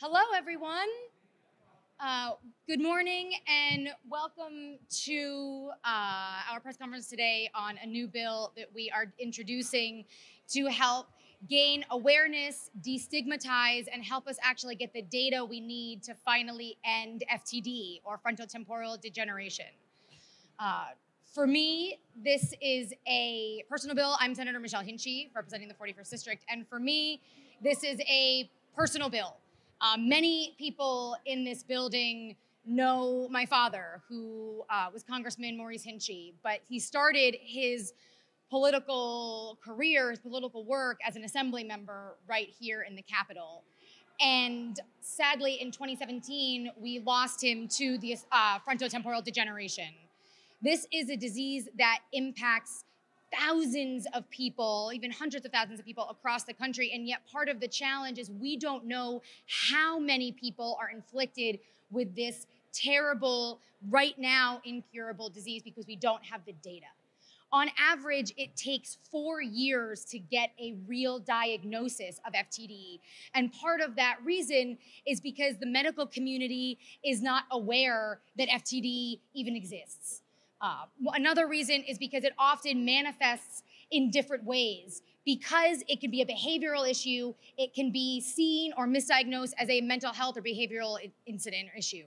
Hello, everyone. Good morning and welcome to our press conference today on a new bill that we are introducing to help gain awareness, destigmatize, and help us actually get the data we need to finally end FTD, or frontotemporal degeneration. For me, this is a personal bill. I'm Senator Michelle Hinchey, representing the 41st District, and for me, this is a personal bill. Many people in this building know my father, who was Congressman Maurice Hinchey, but he started his political career, his political work as an assembly member right here in the Capitol. And sadly, in 2017, we lost him to the frontotemporal degeneration. This is a disease that impacts thousands of people, even hundreds of thousands of people across the country, and yet part of the challenge is we don't know how many people are inflicted with this terrible, right now incurable disease because we don't have the data. On average, it takes 4 years to get a real diagnosis of FTD. And part of that reason is because the medical community is not aware that FTD even exists. Another reason is because it often manifests in different ways. Because it can be a behavioral issue, it can be seen or misdiagnosed as a mental health or behavioral incident or issue.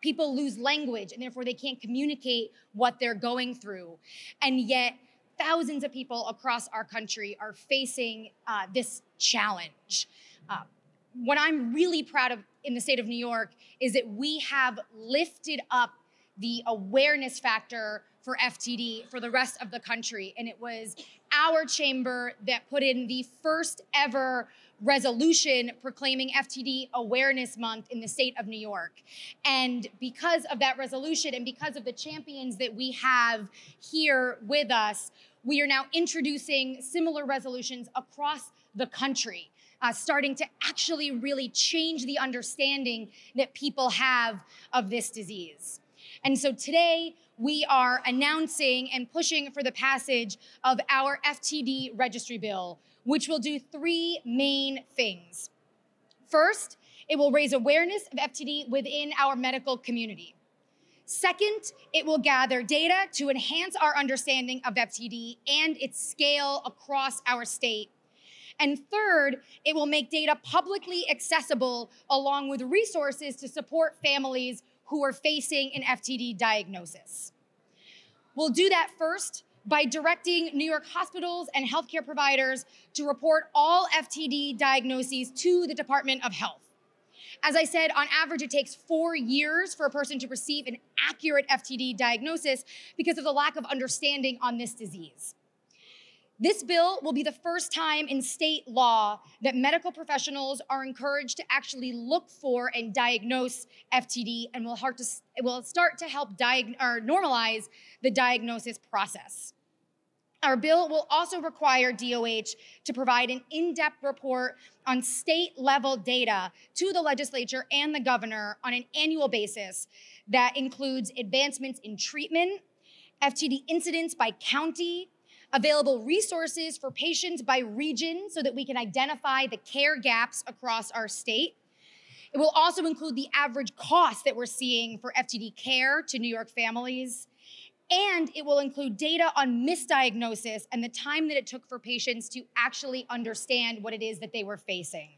People lose language and therefore they can't communicate what they're going through. And yet thousands of people across our country are facing this challenge. What I'm really proud of in the state of New York is that we have lifted up the awareness factor for FTD for the rest of the country. And it was our chamber that put in the first ever resolution proclaiming FTD Awareness Month in the state of New York. And because of that resolution and because of the champions that we have here with us, we are now introducing similar resolutions across the country, starting to actually really change the understanding that people have of this disease. And so today, we are announcing and pushing for the passage of our FTD Registry bill, which will do 3 main things. First, it will raise awareness of FTD within our medical community. Second, it will gather data to enhance our understanding of FTD and its scale across our state. And third, it will make data publicly accessible along with resources to support families who are facing an FTD diagnosis. We'll do that first by directing New York hospitals and healthcare providers to report all FTD diagnoses to the Department of Health. As I said, on average, it takes 4 years for a person to receive an accurate FTD diagnosis because of the lack of understanding on this disease. This bill will be the first time in state law that medical professionals are encouraged to actually look for and diagnose FTD, and it will start to help normalize the diagnosis process. Our bill will also require DOH to provide an in-depth report on state-level data to the legislature and the governor on an annual basis that includes advancements in treatment, FTD incidents by county, available resources for patients by region so that we can identify the care gaps across our state. It will also include the average cost that we're seeing for FTD care to New York families. And it will include data on misdiagnosis and the time that it took for patients to actually understand what it is that they were facing.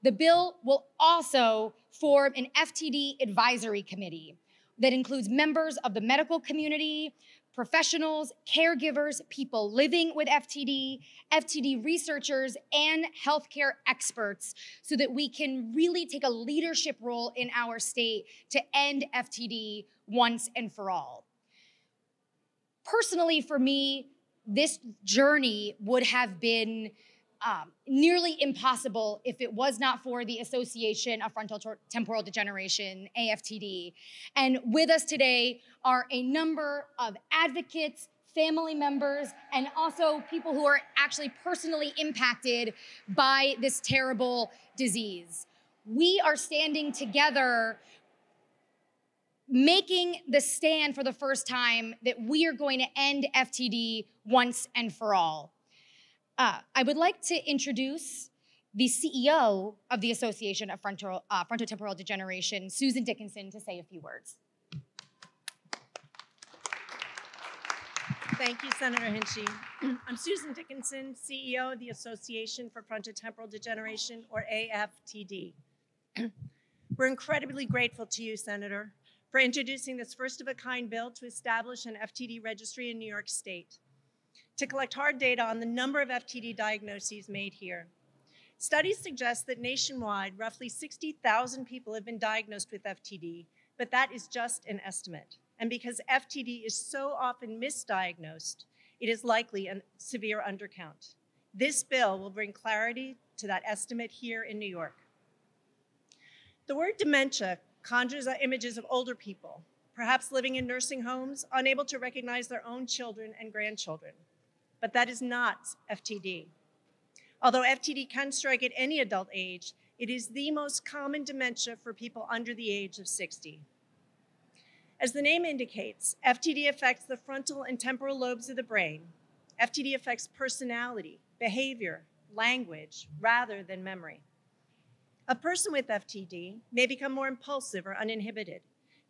The bill will also form an FTD advisory committee that includes members of the medical community, professionals, caregivers, people living with FTD, FTD researchers, and healthcare experts so that we can really take a leadership role in our state to end FTD once and for all. Personally, for me, this journey would have been nearly impossible if it was not for the Association of Frontotemporal Degeneration, AFTD. And with us today are a number of advocates, family members, and also people who are actually personally impacted by this terrible disease. We are standing together making the stand for the first time that we are going to end FTD once and for all. I would like to introduce the CEO of the Association of Frontotemporal Degeneration, Susan Dickinson, to say a few words. Thank you, Senator Hinchey. I'm Susan Dickinson, CEO of the Association for Frontotemporal Degeneration, or AFTD. We're incredibly grateful to you, Senator, for introducing this first-of-a-kind bill to establish an FTD registry in New York State, to collect hard data on the number of FTD diagnoses made here. Studies suggest that nationwide, roughly 60,000 people have been diagnosed with FTD, but that is just an estimate. And because FTD is so often misdiagnosed, it is likely a severe undercount. This bill will bring clarity to that estimate here in New York. The word dementia conjures images of older people, perhaps living in nursing homes, unable to recognize their own children and grandchildren. But that is not FTD. Although FTD can strike at any adult age, it is the most common dementia for people under the age of 60. As the name indicates, FTD affects the frontal and temporal lobes of the brain. FTD affects personality, behavior, language, rather than memory. A person with FTD may become more impulsive or uninhibited.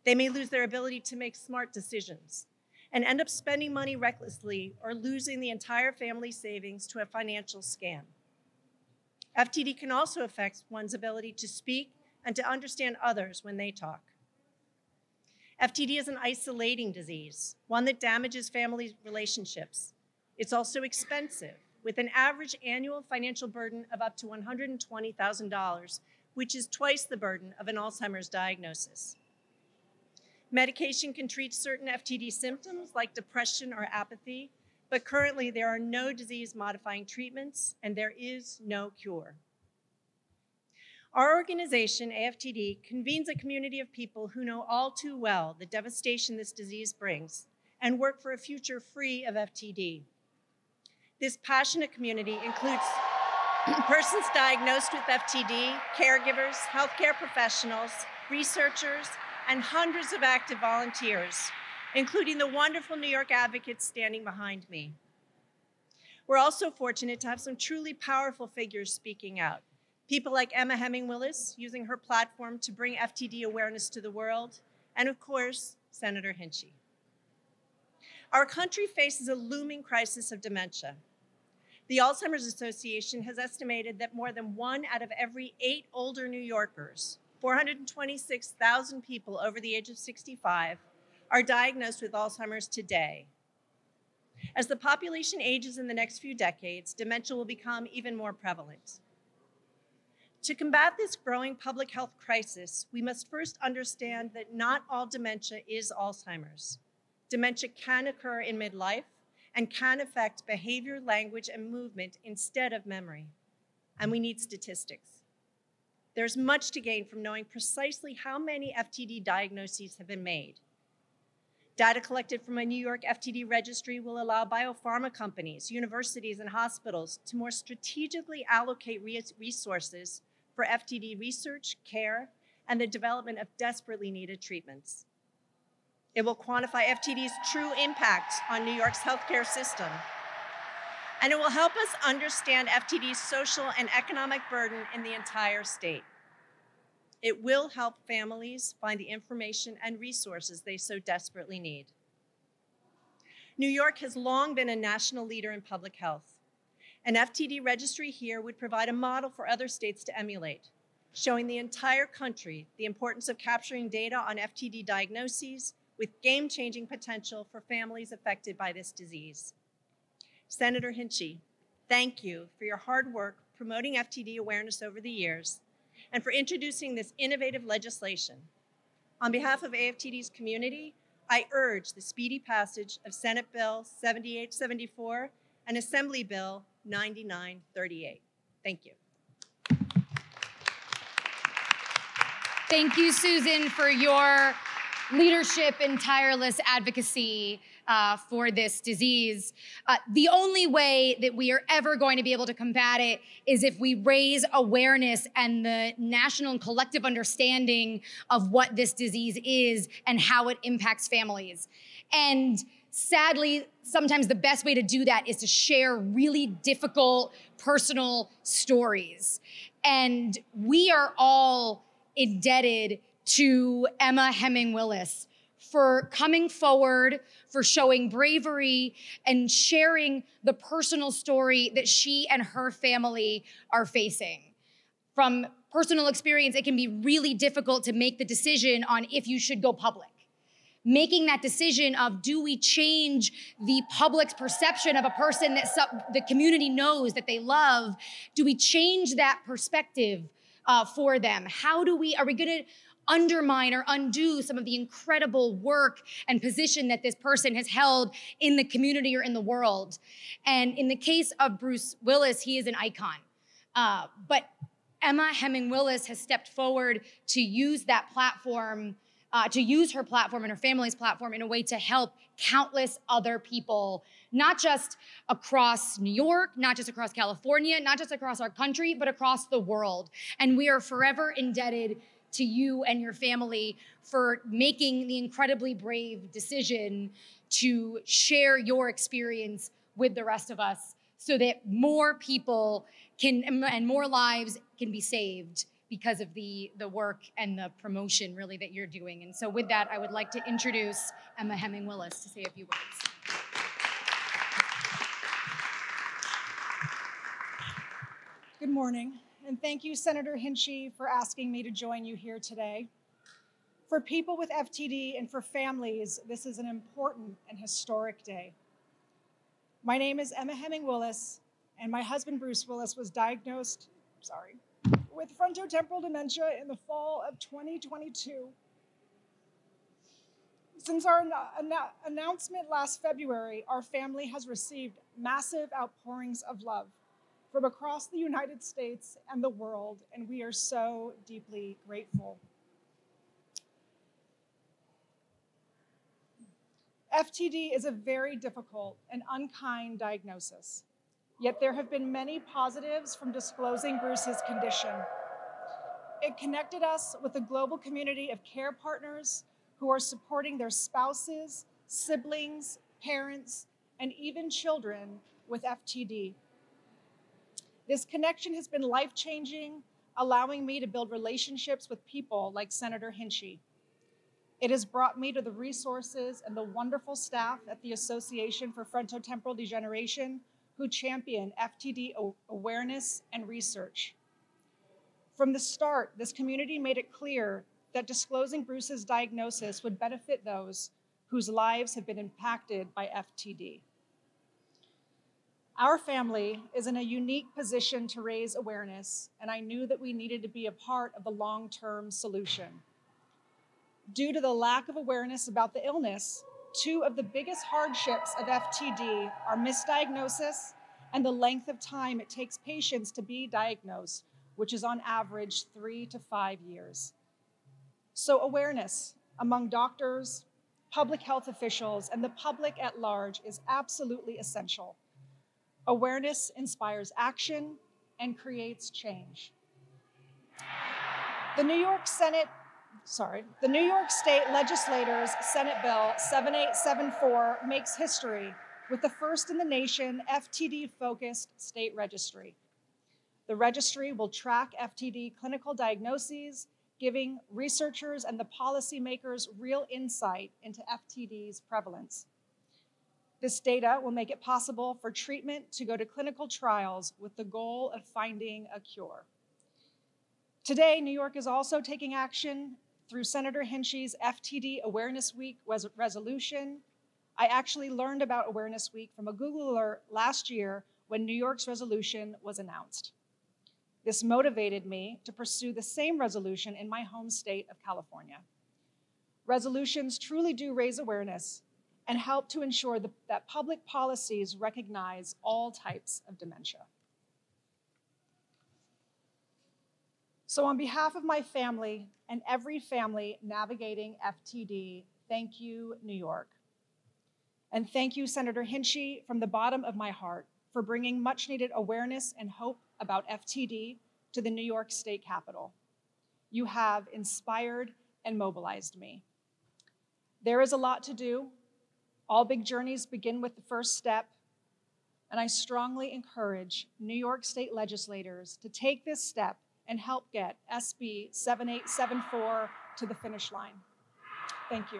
They may lose their ability to make smart decisions and end up spending money recklessly or losing the entire family savings to a financial scam. FTD can also affect one's ability to speak and to understand others when they talk. FTD is an isolating disease, one that damages family relationships. It's also expensive, with an average annual financial burden of up to $120,000, which is twice the burden of an Alzheimer's diagnosis. Medication can treat certain FTD symptoms like depression or apathy, but currently there are no disease-modifying treatments and there is no cure. Our organization, AFTD, convenes a community of people who know all too well the devastation this disease brings and work for a future free of FTD. This passionate community includes persons diagnosed with FTD, caregivers, healthcare professionals, researchers, and hundreds of active volunteers, including the wonderful New York advocates standing behind me. We're also fortunate to have some truly powerful figures speaking out. People like Emma Heming-Willis, using her platform to bring FTD awareness to the world, and of course, Senator Hinchey. Our country faces a looming crisis of dementia. The Alzheimer's Association has estimated that more than 1 out of every 8 older New Yorkers, 426,000 people over the age of 65, are diagnosed with Alzheimer's today. As the population ages in the next few decades, dementia will become even more prevalent. To combat this growing public health crisis, we must first understand that not all dementia is Alzheimer's. Dementia can occur in midlife and can affect behavior, language, and movement instead of memory. And we need statistics. There's much to gain from knowing precisely how many FTD diagnoses have been made. Data collected from a New York FTD registry will allow biopharma companies, universities, and hospitals to more strategically allocate resources for FTD research, care, and the development of desperately needed treatments. It will quantify FTD's true impact on New York's healthcare system. And it will help us understand FTD's social and economic burden in the entire state. It will help families find the information and resources they so desperately need. New York has long been a national leader in public health. An FTD registry here would provide a model for other states to emulate, showing the entire country the importance of capturing data on FTD diagnoses with game-changing potential for families affected by this disease. Senator Hinchey, thank you for your hard work promoting FTD awareness over the years and for introducing this innovative legislation. On behalf of AFTD's community, I urge the speedy passage of Senate Bill 7874 and Assembly Bill 9938. Thank you. Thank you, Susan, for your leadership and tireless advocacy for this disease. The only way that we are ever going to be able to combat it is if we raise awareness and the national and collective understanding of what this disease is and how it impacts families. And sadly, sometimes the best way to do that is to share really difficult personal stories. And we are all indebted to Emma Hemming Willis for coming forward, for showing bravery and sharing the personal story that she and her family are facing. From personal experience, it can be really difficult to make the decision on if you should go public. Making that decision of, do we change the public's perception of a person that the community knows that they love? Do we change that perspective for them? Are we gonna undermine or undo some of the incredible work and position that this person has held in the community or in the world? And in the case of Bruce Willis, he is an icon. But Emma Hemming Willis has stepped forward to use that platform, to use her platform and her family's platform in a way to help countless other people, not just across New York, not just across California, not just across our country, but across the world. And we are forever indebted to you and your family for making the incredibly brave decision to share your experience with the rest of us so that more people and more lives can be saved because of the work and the promotion really that you're doing. And so with that, I would like to introduce Emma Hemming Willis to say a few words. Good morning, and thank you, Senator Hinchey, for asking me to join you here today. For people with FTD and for families, this is an important and historic day. My name is Emma Hemming Willis, and my husband, Bruce Willis, was diagnosed, with frontotemporal dementia in the fall of 2022. Since our announcement last February, our family has received massive outpourings of love from across the United States and the world, and we are so deeply grateful. FTD is a very difficult and unkind diagnosis, yet there have been many positives from disclosing Bruce's condition. It connected us with a global community of care partners who are supporting their spouses, siblings, parents, and even children with FTD. This connection has been life-changing, allowing me to build relationships with people like Senator Hinchey. It has brought me to the resources and the wonderful staff at the Association for Frontotemporal Degeneration who champion FTD awareness and research. From the start, this community made it clear that disclosing Bruce's diagnosis would benefit those whose lives have been impacted by FTD. Our family is in a unique position to raise awareness, and I knew that we needed to be a part of the long-term solution. Due to the lack of awareness about the illness, two of the biggest hardships of FTD are misdiagnosis and the length of time it takes patients to be diagnosed, which is on average 3 to 5 years. So awareness among doctors, public health officials, and the public at large is absolutely essential. Awareness inspires action and creates change. The New York State legislators' Senate Bill 7874 makes history with the first in the nation FTD-focused state registry. The registry will track FTD clinical diagnoses, giving researchers and the policymakers real insight into FTD's prevalence. This data will make it possible for treatment to go to clinical trials with the goal of finding a cure. Today, New York is also taking action through Senator Hinchey's FTD Awareness Week resolution. I actually learned about Awareness Week from a Google alert last year when New York's resolution was announced. This motivated me to pursue the same resolution in my home state of California. Resolutions truly do raise awareness and help to ensure that public policies recognize all types of dementia. So on behalf of my family and every family navigating FTD, thank you, New York. And thank you, Senator Hinchey, from the bottom of my heart for bringing much needed awareness and hope about FTD to the New York State Capitol. You have inspired and mobilized me. There is a lot to do, All big journeys begin with the first step, and I strongly encourage New York State legislators to take this step and help get SB 7874 to the finish line. Thank you.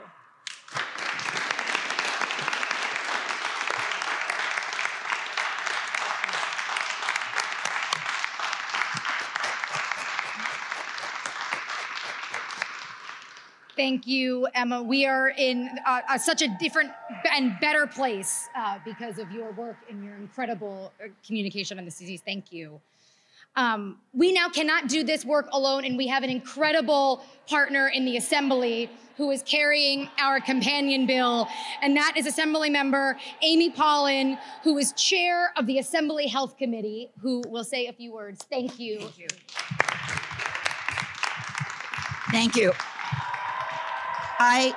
Thank you, Emma. We are in such a different and better place because of your work and your incredible communication on this disease. Thank you. We now cannot do this work alone, and we have an incredible partner in the Assembly who is carrying our companion bill, and that is Assembly Member Amy Paulin, who is chair of the Assembly Health Committee, who will say a few words. Thank you. Thank you. Thank you. I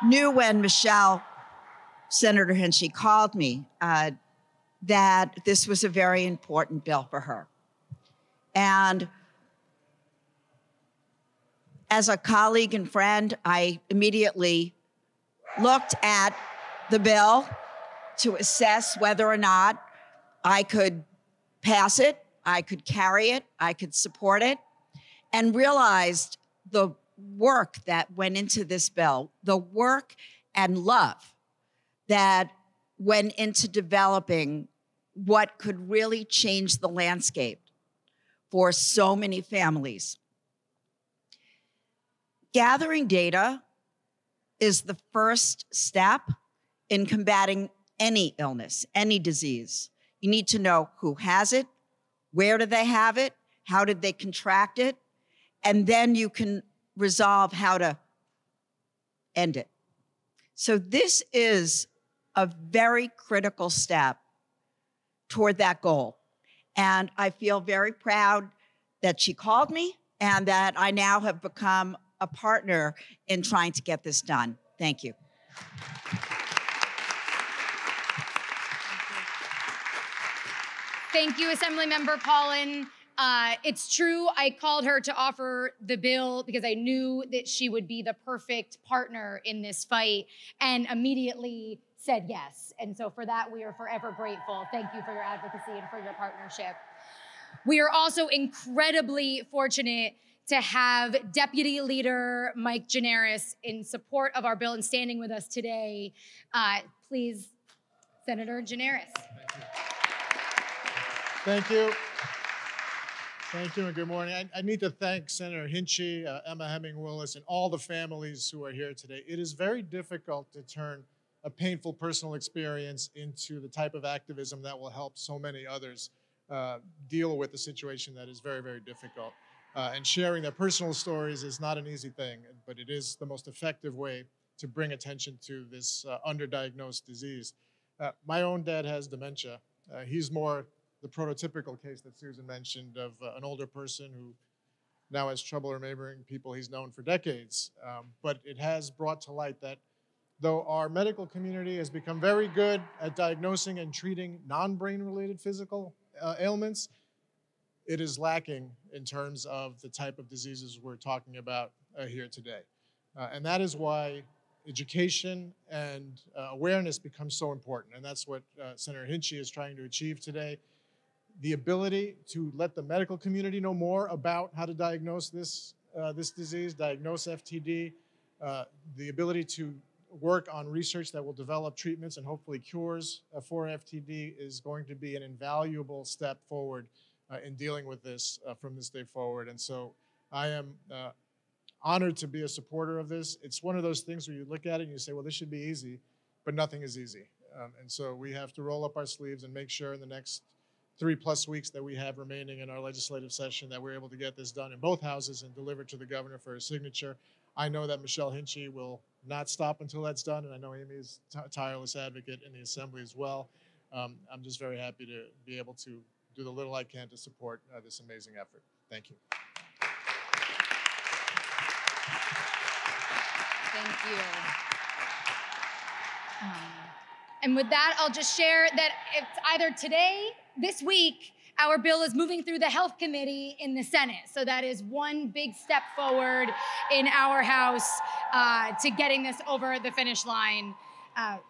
knew when Senator Hinchey called me that this was a very important bill for her. And as a colleague and friend, I immediately looked at the bill to assess whether or not I could pass it, I could carry it, I could support it, and realized the work that went into this bill, the work and love that went into developing what could really change the landscape for so many families. Gathering data is the first step in combating any illness, any disease. You need to know who has it, where do they have it, how did they contract it, and then you can resolve how to end it. So this is a very critical step toward that goal. And I feel very proud that she called me and that I now have become a partner in trying to get this done. Thank you. Thank you, Assemblymember Paulin. It's true, I called her to offer the bill because I knew that she would be the perfect partner in this fight and immediately said yes. And so for that, we are forever grateful. Thank you for your advocacy and for your partnership. We are also incredibly fortunate to have Deputy Leader Mike Gianaris in support of our bill and standing with us today. Please, Senator Gianaris. Thank you. Thank you and good morning. I need to thank Senator Hinchey, Emma Hemming-Willis, and all the families who are here today. It is very difficult to turn a painful personal experience into the type of activism that will help so many others deal with a situation that is very, very difficult. And sharing their personal stories is not an easy thing, but it is the most effective way to bring attention to this underdiagnosed disease. My own dad has dementia. He's more the prototypical case that Susan mentioned of an older person who now has trouble remembering people he's known for decades. But it has brought to light that though our medical community has become very good at diagnosing and treating non-brain related physical ailments, it is lacking in terms of the type of diseases we're talking about here today. And that is why education and awareness becomes so important. And that's what Senator Hinchey is trying to achieve today. The ability to let the medical community know more about how to diagnose this disease, diagnose FTD, the ability to work on research that will develop treatments and hopefully cures for FTD is going to be an invaluable step forward in dealing with this from this day forward. And so I am honored to be a supporter of this. It's one of those things where you look at it and you say, well, this should be easy, but nothing is easy. And so we have to roll up our sleeves and make sure in the next 3+ weeks that we have remaining in our legislative session that we're able to get this done in both houses and deliver to the governor for his signature. I know that Michelle Hinchey will not stop until that's done, and I know Amy is a tireless advocate in the Assembly as well. I'm just very happy to be able to do the little I can to support this amazing effort. Thank you. Thank you. And with that, I'll just share that it's either today, this week, our bill is moving through the Health Committee in the Senate. So that is one big step forward in our House to getting this over the finish line.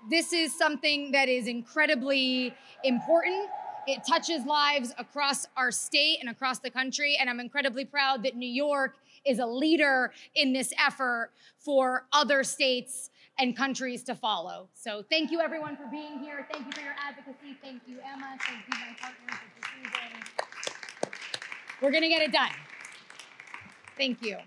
This is something that is incredibly important. It touches lives across our state and across the country, and I'm incredibly proud that New York is a leader in this effort for other states and countries to follow. So thank you everyone for being here. Thank you for your advocacy. Thank you, Emma. Thank you, my partners at the season. We're gonna get it done. Thank you.